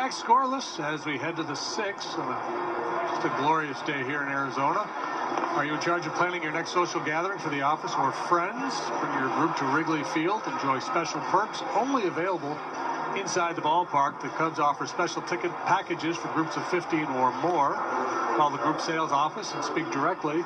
back scoreless as we head to the 6th. Just a glorious day here in Arizona. Are you in charge of planning your next social gathering for the office or friends? Bring your group to Wrigley Field. Enjoy special perks only available inside the ballpark. The Cubs offer special ticket packages for groups of 15 or more. Call the group sales office and speak directly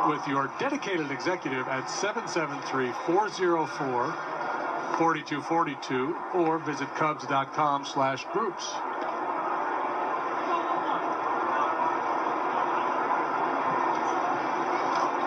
with your dedicated executive at 773-404-4242 or visit Cubs.com/groups.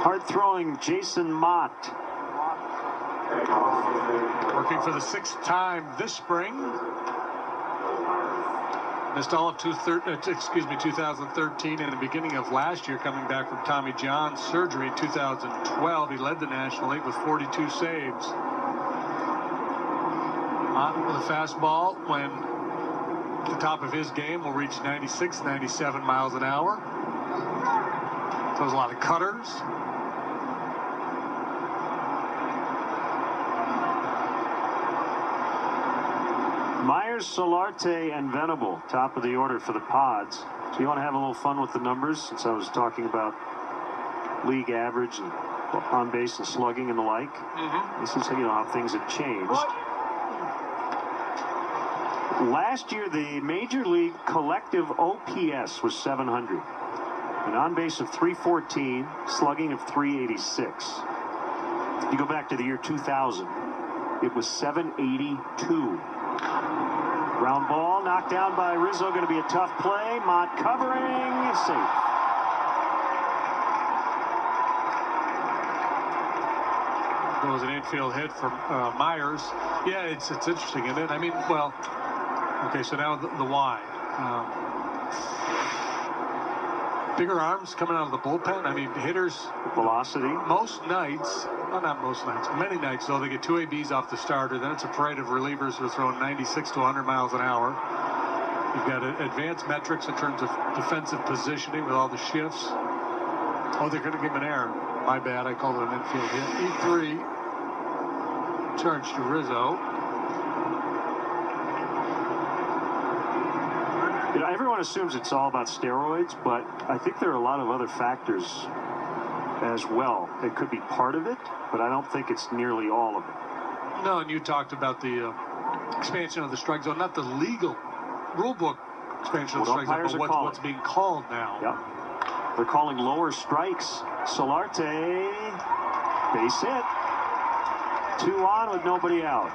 Hard-throwing Jason Mott. Working for the 6th time this spring. Missed all of 2013 and the beginning of last year, coming back from Tommy John surgery in 2012. He led the National League with 42 saves. Mott with a fastball when at the top of his game will reach 96, 97 miles an hour. Throws a lot of cutters. Myers, Solarte, and Venable, top of the order for the Pods. So you want to have a little fun with the numbers, since I was talking about league average and on base and slugging and the like. This is how things have changed. Last year, the Major League collective OPS was 700. An on base of 314, slugging of 386. If you go back to the year 2000, it was 782. Ground ball knocked down by Rizzo. Going to be a tough play. Mott covering. Safe. It was an infield hit from Myers. Yeah, it's interesting, isn't it? I mean, well, okay, so now the why. Bigger arms coming out of the bullpen. I mean, hitters. Velocity. Most nights, well, not most nights, many nights, though, they get 2 ABs off the starter. Then it's a parade of relievers who are throwing 96 to 100 miles an hour. You've got advanced metrics in terms of defensive positioning with all the shifts. Oh, they're going to give him an error. My bad, I called it an infield hit. E3, charge to Rizzo. Everyone assumes it's all about steroids, but I think there are a lot of other factors as well. It could be part of it, but I don't think it's nearly all of it. No, and you talked about the expansion of the strike zone, not the legal rule book expansion of the strike zone, but what's being called now. Yep. They're calling lower strikes. Solarte, base hit. 2 on with nobody out.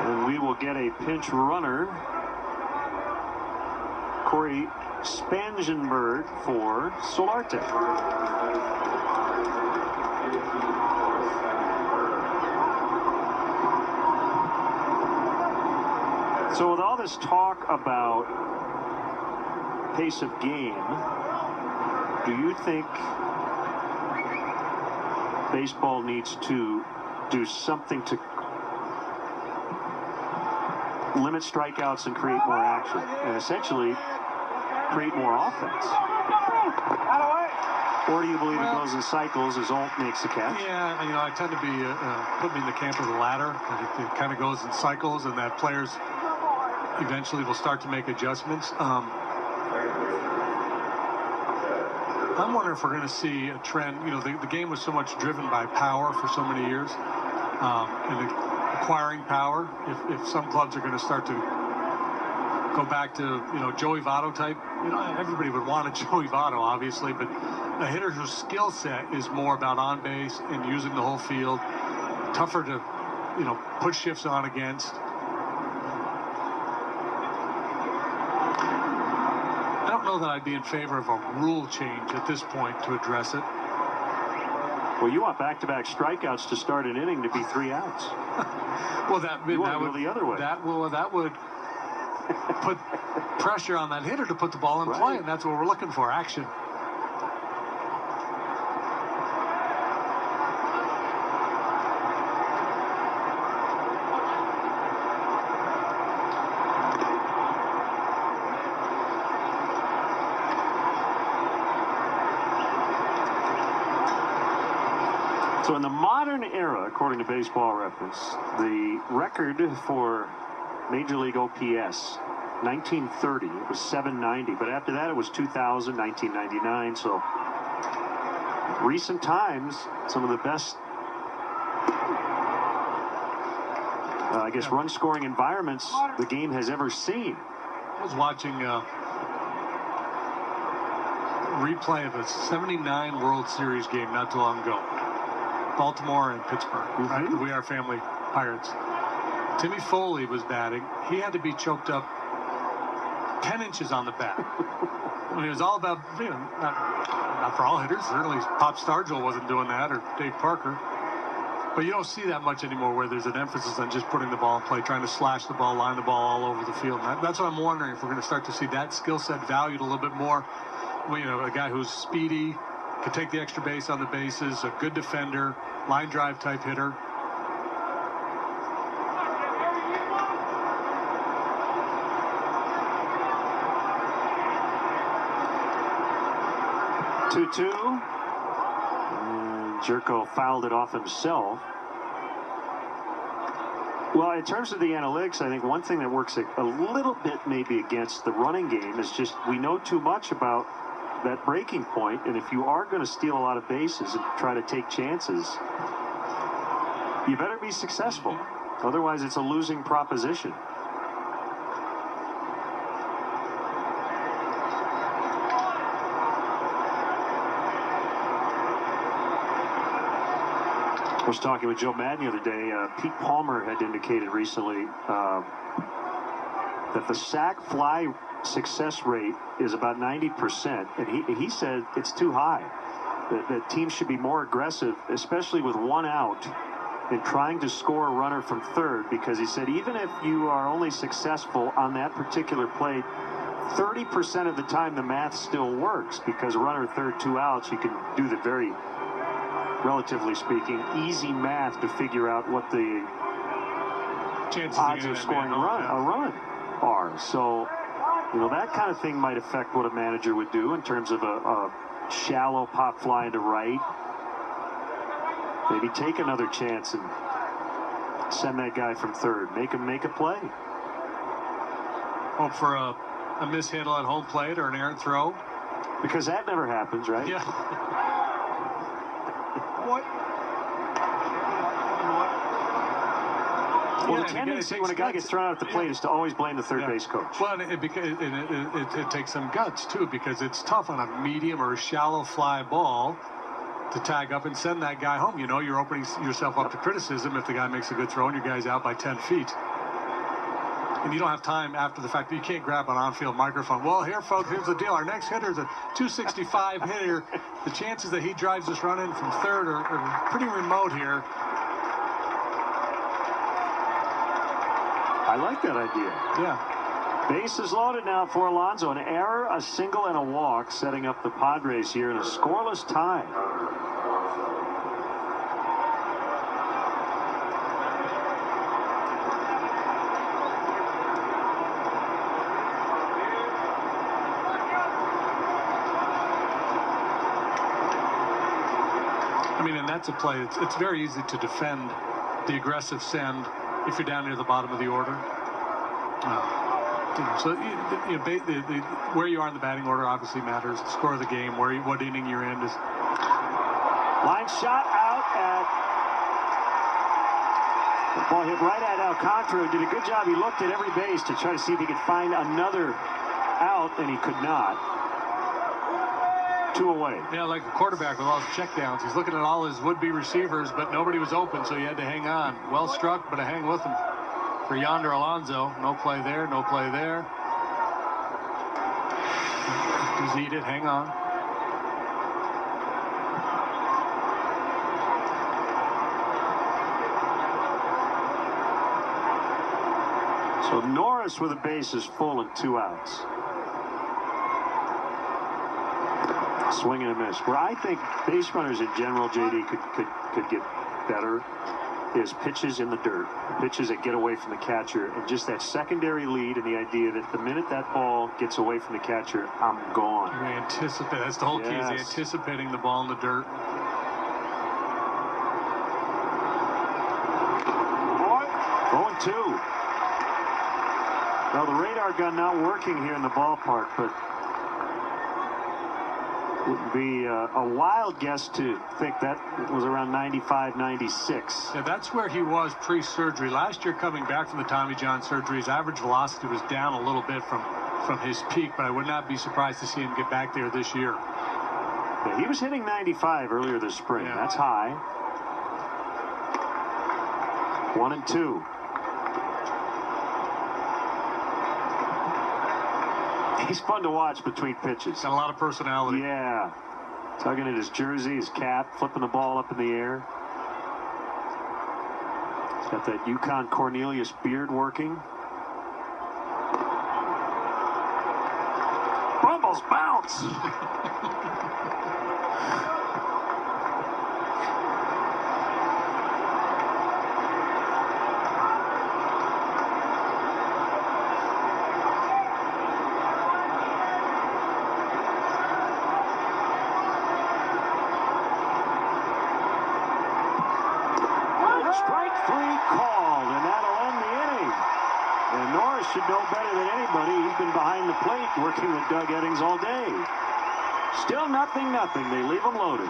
And we will get a pinch runner. Corey Spangenberg for Solarte. So with all this talk about pace of game, do you think baseball needs to do something to limit strikeouts and create more action, and essentially create more offense? Or do you believe it goes in cycles as Alt makes the catch? Yeah, I tend to be put me in the camp of the latter. It kind of goes in cycles, and that players eventually will start to make adjustments. I'm wondering if we're going to see a trend. The game was so much driven by power for so many years, and acquiring power. If some clubs are going to start to go back to Joey Votto type, everybody would want a Joey Votto, obviously, but a hitter whose skill set is more about on base and using the whole field, tougher to put shifts on against. I don't know that I'd be in favor of a rule change at this point to address it. Well, you want back-to-back strikeouts to start an inning to be 3 outs. Well, that would go the other way. That would put pressure on that hitter to put the ball in play, and that's what we're looking for, action. So in the modern era, according to Baseball Reference, the record for Major League OPS, 1930, it was 790. But after that, it was 2000, 1999. So recent times, some of the best, I guess, run-scoring environments the game has ever seen. I was watching replay of a 79 World Series game not too long ago. Baltimore and Pittsburgh. Right? We are family Pirates. Timmy Foley was batting. He had to be choked up 10 inches on the bat. I mean, it was all about, not for all hitters. Certainly Pop Stargell wasn't doing that, or Dave Parker. But you don't see that much anymore, where there's an emphasis on just putting the ball in play, trying to slash the ball, line the ball all over the field. And that's what I'm wondering, if we're going to start to see that skill set valued a little bit more. Well, a guy who's speedy, can take the extra base on the bases, a good defender, line drive type hitter. Two. And Jerko fouled it off himself. Well, in terms of the analytics, I think one thing that works a little bit maybe against the running game is just we know too much about that breaking point, and if you are going to steal a lot of bases and try to take chances, you better be successful. Otherwise, it's a losing proposition. I was talking with Joe Madden the other day. Pete Palmer had indicated recently that the sack fly success rate is about 90%, and he said it's too high. That teams should be more aggressive, especially with one out, in trying to score a runner from third, because he said even if you are only successful on that particular play, 30% of the time the math still works, because a runner third, 2 outs, you can do the very, relatively speaking, easy math to figure out what the chances odds of scoring a run are. So, that kind of thing might affect what a manager would do in terms of a shallow pop fly into right. Maybe take another chance and send that guy from third. Make him make a play. Hope for a mishandle at home plate or an errant throw. Because that never happens, right? Yeah. What? Well, the tendency when a guy gets thrown out at the plate is to always blame the third base coach. Well, it takes some guts, too, because it's tough on a medium or a shallow fly ball to tag up and send that guy home. You're opening yourself up to criticism if the guy makes a good throw and your guy's out by 10 feet. And you don't have time after the fact that you can't grab an on-field microphone. Well, here, folks, here's the deal. Our next hitter is a 265 hitter. The chances that he drives this run in from third are pretty remote here. I like that idea. Yeah. Bases loaded now for Alonso. An error, a single, and a walk, setting up the Padres here in a scoreless tie. And that's a play. It's very easy to defend the aggressive send if you're down near the bottom of the order. So where you are in the batting order obviously matters. The score of the game, what inning you're in is. Line shot out at. The ball hit right at Alcantara. Did a good job. He looked at every base to try to see if he could find another out, and he could not. 2 away. Yeah, like a quarterback with all his checkdowns. He's looking at all his would-be receivers, but nobody was open, so he had to hang on. Well struck, but a hang with him for Yonder Alonso. No play there, no play there. Just eat it, hang on. So Norris with the bases full and 2 outs. Swing and a miss. Where I think base runners in general, JD, could get better is pitches in the dirt. Pitches that get away from the catcher, and just that secondary lead and the idea that the minute that ball gets away from the catcher, I'm gone. You anticipate. That's the whole key, is anticipating the ball in the dirt. 0-2. Well, the radar gun not working here in the ballpark, but it would be a wild guess to think that was around 95, 96. Yeah, that's where he was pre-surgery. Last year, coming back from the Tommy John surgery, his average velocity was down a little bit from his peak, but I would not be surprised to see him get back there this year. Yeah, he was hitting 95 earlier this spring. Yeah. That's high. 1-2. He's fun to watch between pitches. Got a lot of personality. Yeah. Tugging at his jersey, his cap, flipping the ball up in the air. He's got that Yukon Cornelius beard working. Bumbles bounce. Strike 3 called, and that'll end the inning. And Norris should know better than anybody. He's been behind the plate working with Doug Eddings all day. Still 0-0. They leave him loaded.